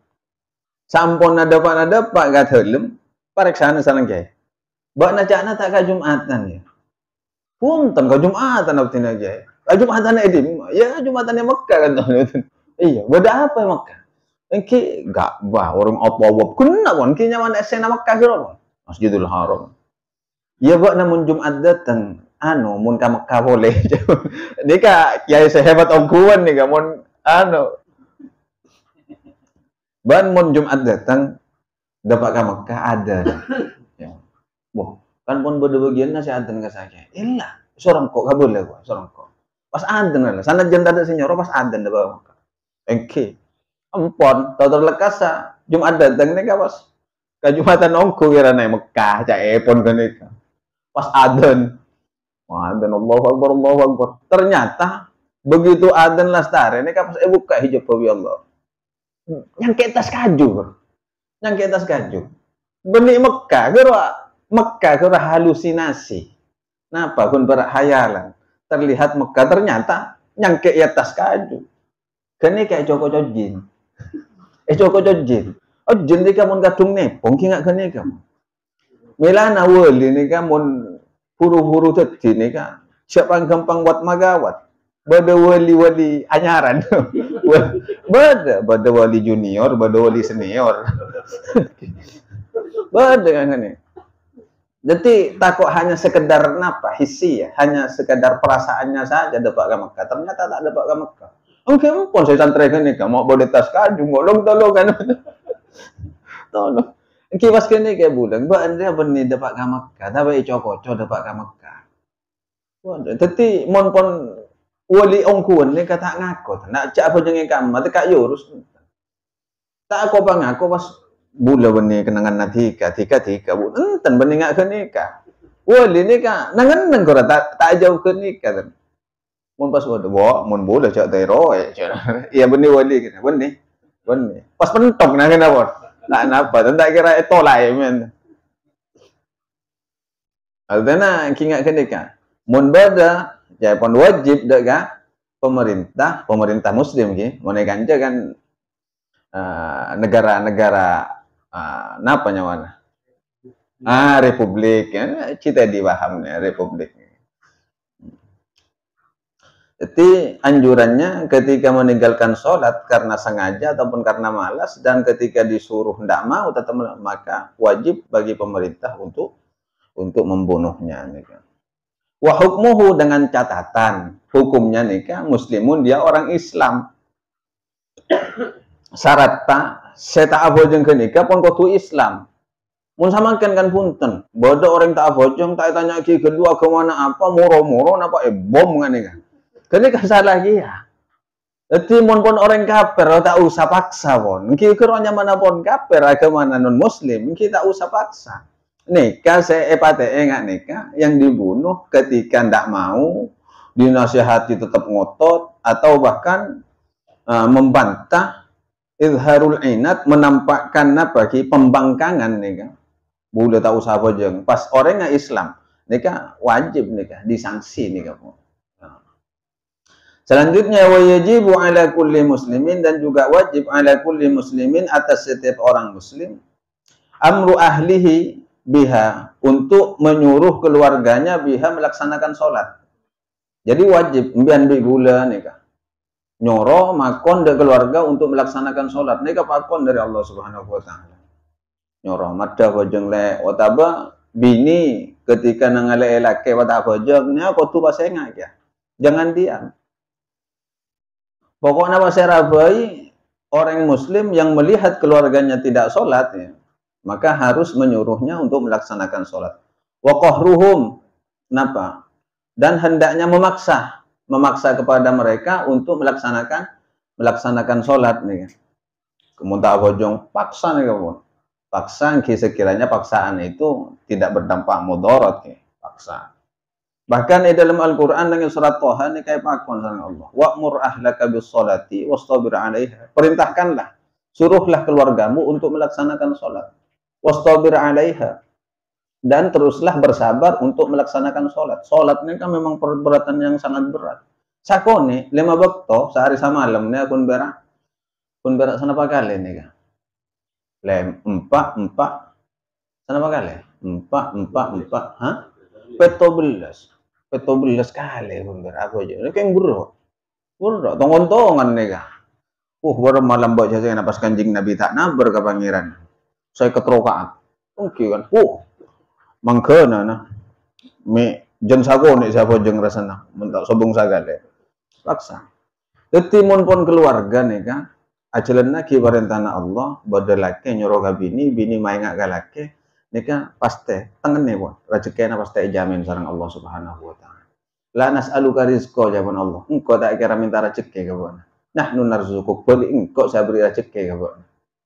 Sampun ada pak gak helm, pariksana salang jaya. Bak najana tak ke Jumatan ya. Punten ke Jumatan apa tina jaya. Jumatan edim, ya Jumatannya Mekah kan. Iya, beda apa Mekah? Engki gak bah orang apa-apa kena pun ki nyaman esena Mekah kira Masjidil Haram. Ya bak namun Jumat datang anu mun ka Mekah boleh. Nika kiai sehebat ongkuan nih mun anu. Ban mun Jumat datang dapat ka Mekah ada. Ya. Wah, kan pun beda bagian nasi anten ka saya. Ilah, sorong kok gak boleh gua, sorong kok. Pas anten lah, sana janda ada senyoro pas anten da Mekah. Engki empon, tau terlekasa Jumat datang nih pas ke Jumatan ongku kira nih Mekah cak epon kan nih pas adzan, adzan Allahu Akbar. Ternyata begitu adzan lestari nih pas buka hijab bawi Allah, yang ke tas kaju, benih Mekah kira halusinasi, napa kun berhayalan terlihat Mekah ternyata yang ke atas kaju, kan ini kayak Joko Jojin. Joko Jojin. Oh jin ni kamun kadung nepong ki ngak kene ka. Milana wali ni kamun huru-huru tadi ni ka. Siapa gampang buat magawat. Bada wali-wali anyaran. Bada wali junior, bada wali senior. Bada kan ni. Jadi takut hanya sekedar napa hisi ya, hanya sekedar perasaannya saja dapat ke Mekah. Ternyata tak dapat ke Mekah. Oke, pun saya santri kan nih, mau boleh tas kaju, tolong kan, tolong. Kipas kene kayak bulan, mbak Andrea benih dapat ke Mekah, tapi cocok dapat ke Mekah. Jadi mon pon wali ongkuan ni kata ngaku, nak cak apa jenenge kamu, mati kak Yurus. Tak aku bang aku pas bulan benih kenangan nanti tiga bulan, enten benih ngak ke nikah. Wali nikah, nangan kau tak jauh ke nikah. Mun pas waduh, mun boleh cak tero, iya benih wali kita, benih. Pas pentok nangan apa? Nak tak kira itu lah men. Artinya kingat kenika. Mun beda, ya pun wajib dega pemerintah Muslim ki, mun ganja kan negara-negara napa nyawana? Republik, ya, kita dipahamnya republik. Jadi anjurannya ketika meninggalkan sholat karena sengaja ataupun karena malas dan ketika disuruh tidak mau tetap maka wajib bagi pemerintah untuk untuk membunuhnya nikah. Wa hukmuhu, dengan catatan hukumnya nikah muslimun, dia orang Islam. Syarat tak saya tak abojeng ke nikah pun kudu Islam. Mun samakan kan punten, bodoh orang tak abojeng tak tanya ki kedua ke mana apa moro-moro napa bom kan nikah. Kenika salah ya. Jadi mun pun orang kafir tak usah paksa pun. Ki keronya mana pun kafir agama non muslim, kita usah paksa. Nikah saya enggak nikah yang dibunuh ketika ndak mau, dinasihati tetap ngotot, atau bahkan membantah, izharul inat, menampakkan bagi pembangkangan nikah. Boleh tak usah bojeng. Pas orangnya Islam, nikah wajib nikah, disangsi nikah. Selanjutnya wajibu ala kulli muslimin, dan juga wajib ala kulli muslimin, atas setiap orang muslim, amru ahlihi biha, untuk menyuruh keluarganya biha melaksanakan sholat. Jadi wajib mbian gula nikah nyoro makon dari keluarga untuk melaksanakan sholat nikah pakon dari Allah Subhanahu wa taala. Nyoro madda bojeng le otaba bini ketika nangale laki wata bojengnya kotu pasenga ya. Jangan diam. Pokoknya paserabai orang muslim yang melihat keluarganya tidak sholat ya, maka harus menyuruhnya untuk melaksanakan sholat. Wa qahruhum, napa? Dan hendaknya memaksa kepada mereka untuk melaksanakan sholat nih. Kemudian tak bojong paksa nih kamu. Paksa sekiranya paksaan itu tidak berdampak mudarat nih, paksa. Bahkan di dalam Al-Quran dengan surat Toha ini kayak pakon sama Allah. Wa'mur ahlaka bis-sholati wastabir 'alaiha. Perintahkanlah, suruhlah keluargamu untuk melaksanakan sholat. Wastabir 'alaiha. Dan teruslah bersabar untuk melaksanakan sholat. Sholat ini kan memang perbuatan yang sangat berat. Sakone 5 waktu sehari semalam ini akun berak sana kali nih kan. Empat sana kali. Empat. Hah? Petobelas kali akun berak aku aja. Ini kayak buruk. Tongon-tongan nih kan. Baru malam baca saya napas kanjing Nabi tak nabar ke pangeran. Saya keterokaan. Oke kan. Mangkena nah. Jen sago nih siapa jeng rasana. Mentak sobong sagale. Paksa. Detimun pun keluarga nih kan. Ajalan lagi perintahna Allah. Badalake nyoroga bini main ngak galake. Nih kan pasti tangan nih pun. Rezekina pasti jamin sarang Allah Subhanahu wa taala. La nas'aluka rizqa jawaban Allah. Engkau tak kira minta rezeki kawan. Nahnu narzuquk, beli engkau saya beri rezeki kawan.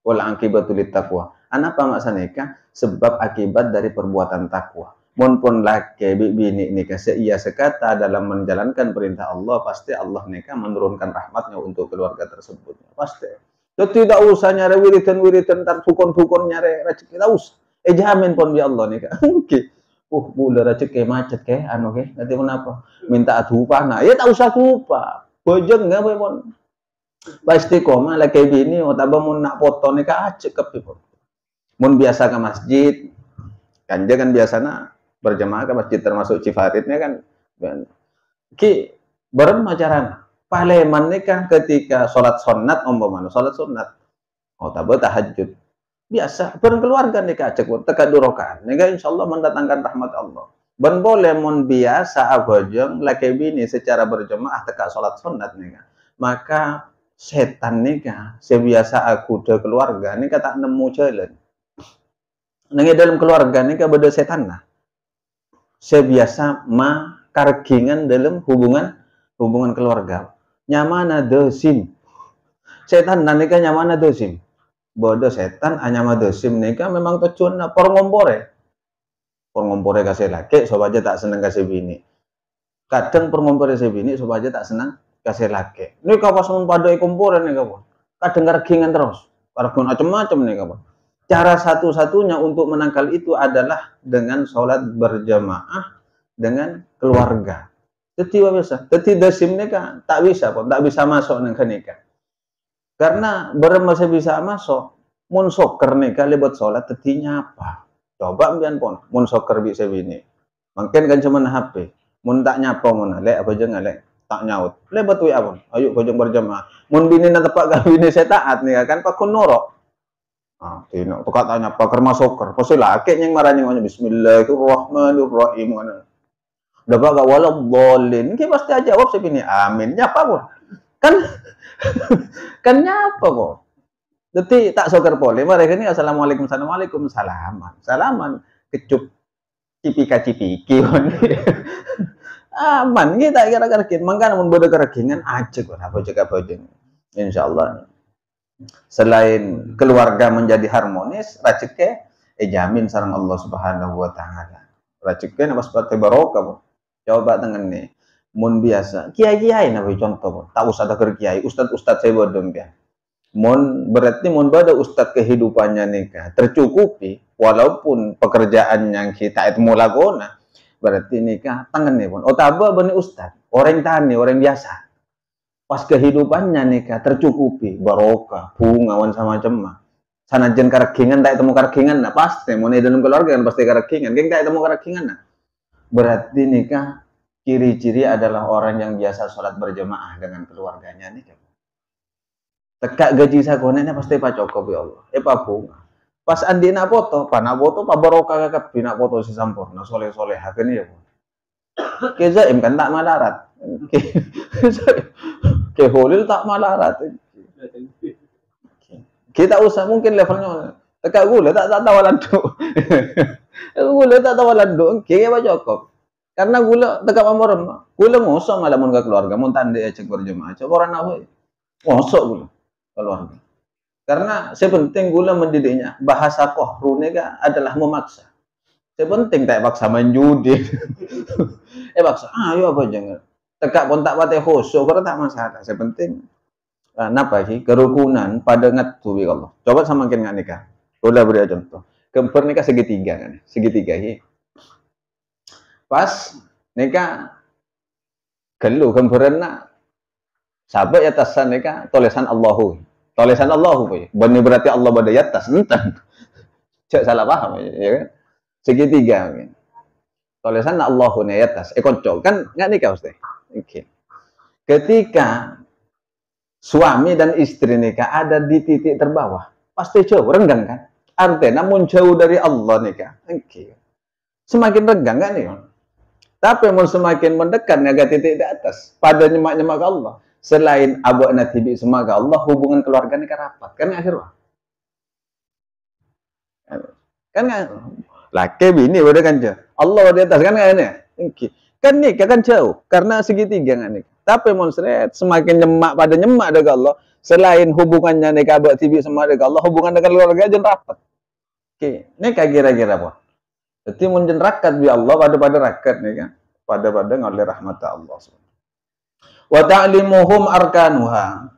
Wal akibatul taqwa. Anapa maksudnya? Sebab akibat dari perbuatan takwa. Mun pun laki bini nikah seia sekata dalam menjalankan perintah Allah, pasti Allah nikah menurunkan rahmatnya untuk keluarga tersebut. Pasti. Jadi tidak usah nyari wiritan tar tukun nyari rezeki, tidak usah. Jamin pun ya Allah nikah. Oke. Boleh rezeki macet ke anu ke. Nanti kenapa? Minta upah. Nah, ya tak usah upah. Bojeng enggak pun. Pasti koma laki bini otaba mun nak foto nikah acek pun. Mun biasa ke masjid, kan dia kan biasanya berjamaah ke masjid termasuk cifaritnya kan. Ki berem ajaran. Paleman nikah ketika sholat sunat umpamanya sholat sunat. Otaba tahajud. Biasa berkeluarga nikah cek teka durokan nikah insyaallah mendatangkan rahmat Allah. Ben boleh mun biasa abojeng laki bini secara berjamaah teka sholat sunat nikah. Maka setan nikah sebiasa aku de keluarga nikah tak nemu jalan. Nang dalam keluarga nikah beda setan nah. Sebiasa kargingan dalam hubungan keluarga. Nyamana dosim. Setan nikah nyamana dosim. Bodoh setan hanya madosim nikah memang tujuan porngompore kasih laki supaya tak seneng kasih bini. Kadang porngompore kasih bini supaya tak seneng kasih laki. Ini kapas mempadai kompore nih kapan. Kadang kergingan terus. Karena macam-macam nih kapan. Cara satu-satunya untuk menangkal itu adalah dengan sholat berjamaah dengan keluarga. Jadi bisa. Jadi dosim nikah tak bisa pun tak bisa masuk ke nikah. Karena berem masih bisa masuk, mun soker nikah lebat sholat tetinya apa? Coba ambian pon, mun soker bisa bini. Mungkin kan cuma HP, mun tak nyapa mun lek apa aja ngalek tak nyaut. Lebat WA pon, ayo bojong berjamaah. Mun bini na tepak ka bini saya taat nih kan pakun norok. Tino tuh katanya apa kerma soker, pasti laki yang marahnya ngomongnya Bismillahirrahmanirrahim. Udah gak walau bolin, ini pasti aja jawab sih amin. Nyapa kok? Kan kan nyapa kok? Jadi tak soker pole, mereka ini assalamualaikum, assalamualaikum, salaman, kecup cipika-cipiki. Aman, kita kira-kira mangkana mun bodo keregingan aja kok apa jaga bojeng. Insyaallah. Selain keluarga menjadi harmonis, rezeki jamin sareng Allah Subhanahu wa taala. Rezeki apa seperti barokah. Coba dengan nih. Mun biasa, kiai-kiai nabi contoh, tak usah ada kiai, ustad-ustad saya bodong ya. Mun berarti mun pada ustad kehidupannya nikah tercukupi, walaupun pekerjaan yang kita itu mulakona, berarti nikah tangan nih pun. Otaba bani ustad, orang tani, orang biasa. Pas kehidupannya nikah tercukupi, barokah, bungawan sama cemah. Sanajan karegingan tak temu karegingan, nah pasti mau dalam keluarga kan pasti karegingan, geng tak temu karegingan nah. Berarti nikah ciri-ciri adalah orang yang biasa sholat berjamaah dengan keluarganya nikah. Tekak gaji sakonenya pasti pak cokop ya Allah. Pak bunga. Pas andi nak foto, pak barokah kakak bina foto si sampurna soleh hakin ya bu. Kezaim kan tak malarat. Ke holil tak malarat. Kita usah mungkin levelnya. Tekak gula tak tawalan do. Gula tak tawalan do. Kaya pak cokop. Karena gula tekak mamoran. Gula ngosong malah mun ke keluarga. Mun tanda ya cek berjemaah. Coba orang nawe. Ngosok gula. Keluarga. Karena sepenting gula mendidiknya bahasa kohrunega adalah memaksa. Sepenting tak paksa main judi. Paksa, ayo apa jangan. Tegak pun tak pate khusuk, karena tak masalah. Sepenting napa sih kerukunan pada ngatu ya Allah. Coba samakin nggak nikah. Gula beri contoh. Kemper nikah segitiga kan? Segitiga sih. Pas nikah gelu kemperan nak sahabat ya tasan nikah tulisan Allahu. Tulisan Allahu boy. Benar berarti Allah pada atas enten. Cek salah paham ya kan? Segitiga mungkin. Tulisan Allahu nih atas. Kocok kan nggak nikah Ustaz. Oke. Ketika suami dan istri nikah ada di titik terbawah, pasti jauh renggang kan? Artinya namun jauh dari Allah nikah. Oke. Semakin renggang kan nih? Tapi mau semakin mendekat nggak titik di atas, pada nyemak-nyemak Allah. Selain abu natibi semoga Allah hubungan keluarga ini rapat kan akhirnya kan laki bini udah kan jauh Allah di atas kan ini kan nih kan jauh karena segitiga kan nih tapi monstret semakin nyemak pada nyemak dengan Allah selain hubungannya nih abu natibi sama dengan Allah hubungan dengan keluarga aja rapat ini kayak kira-kira apa jadi munjen rakat bi Allah pada rakat nih kan pada ngoleh rahmat Allah wa ta'limuhum arkanuha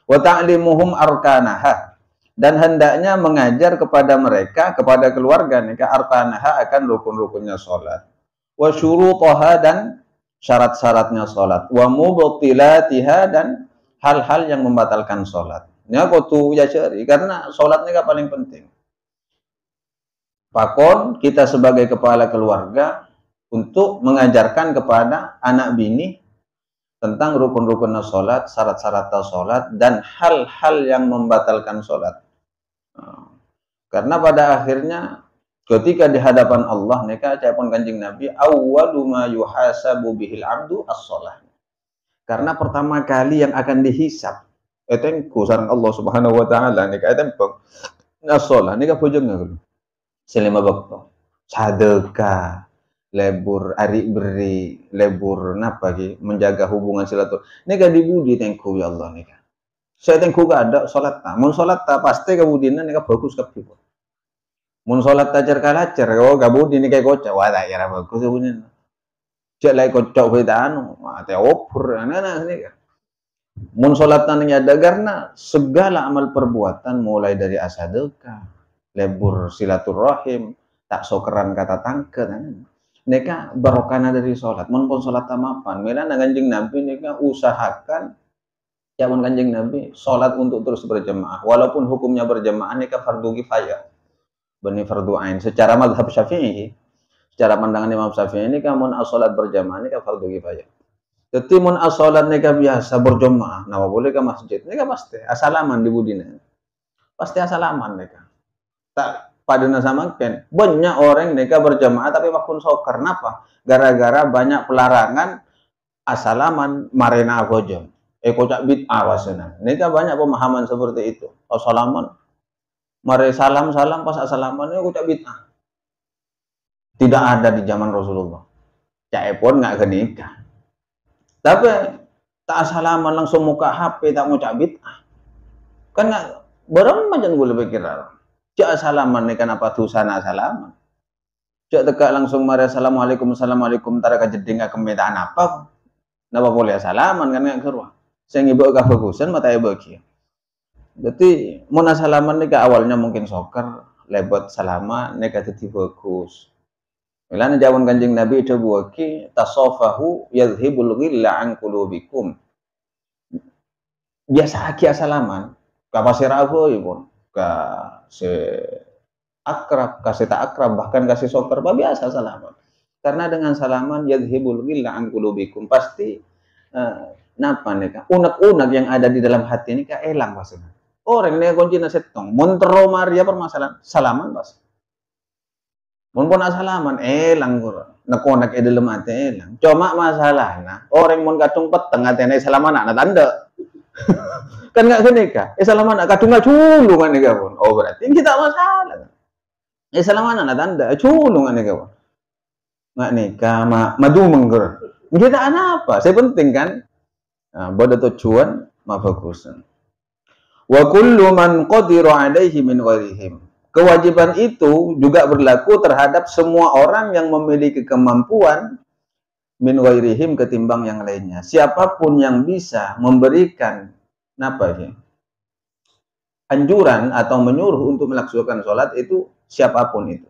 wa ta'limuhum arkanaha dan hendaknya mengajar kepada mereka kepada keluarga nikah arkanaha akan rukun-rukunnya salat wa syurutaha dan syarat-syaratnya salat wa mubtilatiha dan hal-hal yang membatalkan salat nya kudu ya cari karena salat nikah paling penting pakon kita sebagai kepala keluarga untuk mengajarkan kepada anak bini tentang rukun-rukun sholat, syarat-syarat sholat, dan hal-hal yang membatalkan sholat. Karena pada akhirnya ketika di hadapan Allah nikah pun kanjeng Nabi awwalu ma yuhasabu bihil abdu as-shalah. Karena pertama kali yang akan dihisab etengku sareng Allah Subhanahu wa taala nikah etempeng as-shalah nikah bojong selama waktu sedekah lebur ari beri lebur napa ki menjaga hubungan silaturahmi nega dibudi tengku ya Allah nega saya tengku gak ada salat ta mun salat ta pasti kabudina nega bagus kabeh mun salat ta cer kalacer oh kabudi nega kocak wah tak kira bagus kabudina cek lek kocok beda anu ate opur ana nega mun salat ta nya ada karena segala amal perbuatan mulai dari asadeka lebur silaturahim tak sokeran kata tangke neka barokana dari sholat, pun sholat tamapan. Mila kanjeng Nabi neka usahakan, pun kanjeng Nabi sholat untuk terus berjamaah. Walaupun hukumnya berjamaah neka fardu kifayah, benih fardu ain. Secara mazhab Syafi'i, secara pandangan Imam Syafi'i ini kamun sholat berjamaah neka fardu kifayah. Jadi mun sholat neka biasa berjamaah, nah boleh ke masjid neka pasti asalaman di budina, pasti asalaman neka. tak padana samaken. Banyak orang nikah berjamaah tapi wakun soker. Kenapa? Gara-gara banyak pelarangan asalaman marena gojo. Kocak bid'ah wasana. Nikah banyak pemahaman seperti itu. Asalaman mare salam pas asalaman itu kocak bid'ah. Tidak ada di zaman Rasulullah. Cak pun nggak ke nikah. Tapi tak asalaman langsung muka HP tak ngucap bid'ah. Kan nggak berapa macam gue lebih kira. Cak asalaman nih kan apa tusana asalaman. Cak tegak langsung mari assalamualaikum tara kajeding nggak kemetaan apa. Napa boleh asalaman kan nggak keruah. Saya ibu ke fokusan mata ibu kia. Jadi mau asalaman nih awalnya mungkin soker lebot salama nih kata fokus. Milana jawan Kanjeng Nabi itu buaki tasofahu yadhibul ghilla an qulubikum. Biasa aki asalaman ka pasir aku ibu ka se akrab kasih tak akrab bahkan kasih soker biasa salaman. Karena dengan salaman yadhibul ghilla an qulubikum pasti napa nih kak unek-unek yang ada di dalam hati ini kak elang pasnya. Orang ini kunci nasetong montero Maria permasalahan salaman pas. Mun pun asalaman elang kur nekonek dalam hati elang. Cuma masalahnya orang mun kadung peteng atene salaman anak tanda. Kan nggak kenika. Salaman anak kadung culung kan nika pun. Oh berarti kita masalah. Salaman anak tanda culung kan nika pun. Nggak nikah madu mengger. Kita apa? Saya penting kan. Nah, bodoh tujuan mafakusan. Wa kullu man qadira alaihi min ghairihim. Kewajiban itu juga berlaku terhadap semua orang yang memiliki kemampuan min ghairihim ketimbang yang lainnya. Siapapun yang bisa memberikan apa ya? Anjuran atau menyuruh untuk melaksanakan sholat itu siapapun itu.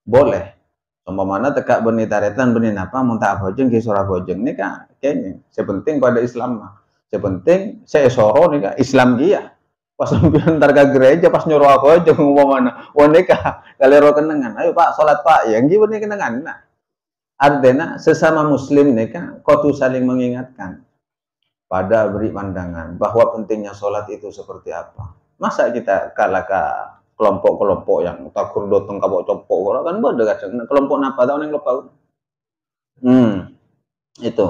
Boleh. Umpamana tekak benih taretan benih apa muntah bojeng ki surah bojeng nih kak kayaknya sepenting pada Islam mah sepenting saya soro nih kak Islam dia pas sampean ntar ke gereja pas nyuruh aku aja umpamana wanita kalero kenangan ayo pak sholat pak yang gimana kenangan nah artinya sesama muslim nih kak kudu saling mengingatkan pada beri pandangan bahwa pentingnya sholat itu seperti apa. Masa kita kalah kelompok-kelompok yang takur dotong kabok copok kan beda kadang kelompok napa tahu yang lupa itu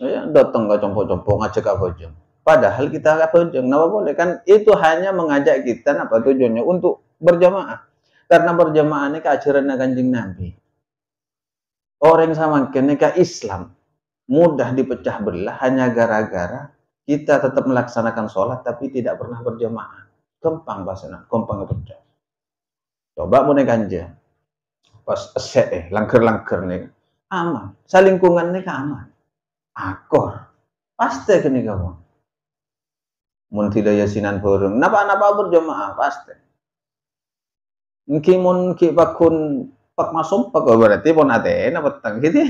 ya dotong ke copok-copok ngajak apa aja padahal kita apa aja napa boleh kan itu hanya mengajak kita apa tujuannya untuk berjamaah karena berjamaah ini keajaran Kanjeng Nabi orang sama kenika Islam mudah dipecah belah hanya gara-gara kita tetap melaksanakan sholat tapi tidak pernah berjamaah. Gampang bahasanya, gampang pecah. Coba mau ganja, pas esek langker-langker nih, aman. Salingkungan nih aman. Akor, pasti kini kamu. Mun tidak yasinan burung, napa berjamaah pasti. Mungkin mun ki pakun pak masuk pak berarti pun ate, napa tang gitu.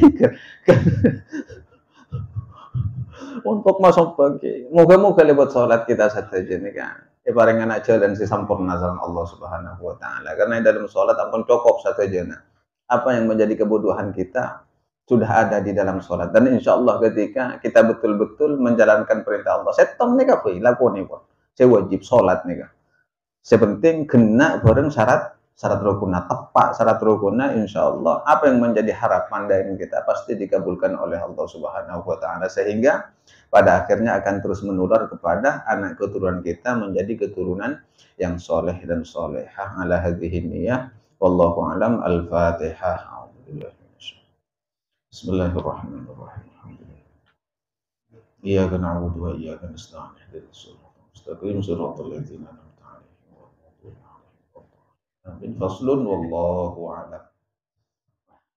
Untuk masuk pagi, moga-moga lewat sholat kita saja nih kan. Paringan aja dan si sampurna salam Allah Subhanahu wa taala. Karena dalam sholat ampun cukup saja nah. Apa yang menjadi kebutuhan kita sudah ada di dalam sholat dan insya Allah ketika kita betul-betul menjalankan perintah Allah. Setong nih kafe lakoni pun. Saya wajib sholat nih kan. Sepenting kena bareng syarat rukunah tepat syarat rukunah insya Allah apa yang menjadi harapan dari kita pasti dikabulkan oleh Allah Subhanahu wa taala sehingga pada akhirnya akan terus menular kepada anak keturunan kita menjadi keturunan yang soleh dan solehah ala hadhihi niyah wallahu alam al-fatihah. Bismillahirrahmanirrahim. Iyyaka na'budu wa iyyaka nasta'in ihdinas siratal mustaqim siratal ladzina an'amta 'alaihim ghairil maghdubi 'alaihim waladdallin. Faslun wallahu a'lam.